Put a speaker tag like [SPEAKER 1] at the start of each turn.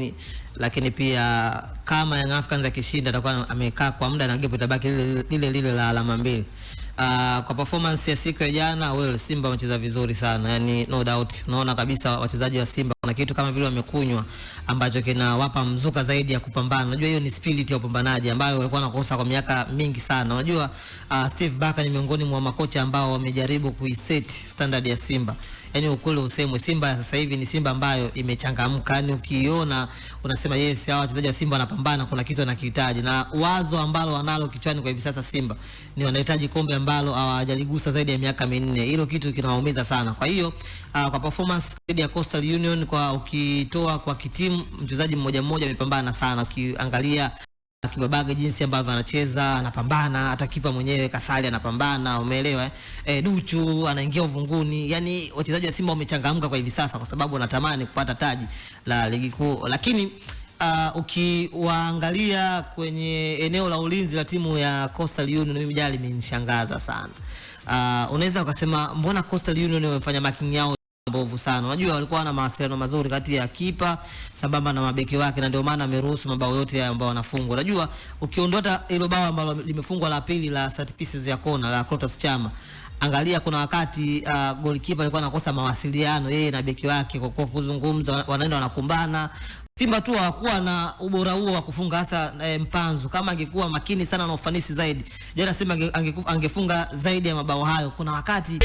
[SPEAKER 1] ugenini, lakini pia kama Young Africans akishinda atakuwa amekaa kwa muda na gap itabaki lile la alama 2. Kwa performance ya siku ya jana, Simba wamecheza vizuri sana, yani no doubt. Unaona kabisa wachezaji wa Simba kuna kitu kama vile wamekunywa ambacho kinawapa mzuka zaidi ya kupambana. Unajua hiyo ni spirit ya upambanaji ambayo walikuwa wanakosa kwa miaka mingi sana. Unajua Steve Barker ni miongoni mwa makocha ambao wamejaribu kuiset standard ya Simba. Yani ukweli usemwe, Simba sasa hivi ni Simba ambayo imechangamka. Yani ukiona unasema yes, hawa wachezaji wa Simba wanapambana, kuna kitu wanakihitaji, na wazo ambalo wanalo kichwani kwa hivi sasa Simba ni wanahitaji kombe ambalo hawajaligusa zaidi ya miaka 4. Hilo kitu kinawaumiza sana. Kwa hiyo kwa performance ya Coastal Union, kwa ukitoa kwa kitimu mchezaji mmoja mmoja amepambana sana. Ukiangalia Kibabage jinsi ambavyo anacheza, anapambana, hata kipa mwenyewe Kasali anapambana, umeelewa Duchu anaingia uvunguni. Yani wachezaji wa Simba wamechangamka kwa hivi sasa kwa sababu wanatamani kupata taji la ligi kuu. Lakini ukiwaangalia kwenye eneo la ulinzi la timu ya Coastal Union, mimi jali imenishangaza sana. Unaweza ukasema mbona Coastal Union wamefanya marking yao mbovu sana. Unajua walikuwa na mawasiliano mazuri kati ya kipa sambamba na mabeki wake, na ndio maana ameruhusu mabao yote ambao wanafungwa. Unajua ukiondoa hilo bao ambalo limefungwa la pili la set pieces ya kona la Clatous Chama, angalia kuna wakati goalkeeper alikuwa anakosa mawasiliano yeye na beki wake kwa kuzungumza, wanaenda wanakumbana. Simba tu hawakuwa na ubora huo wa kufunga, hasa Mpanzu. Kama angekuwa makini sana na ufanisi zaidi, jana Simba angefunga zaidi ya mabao hayo. Kuna wakati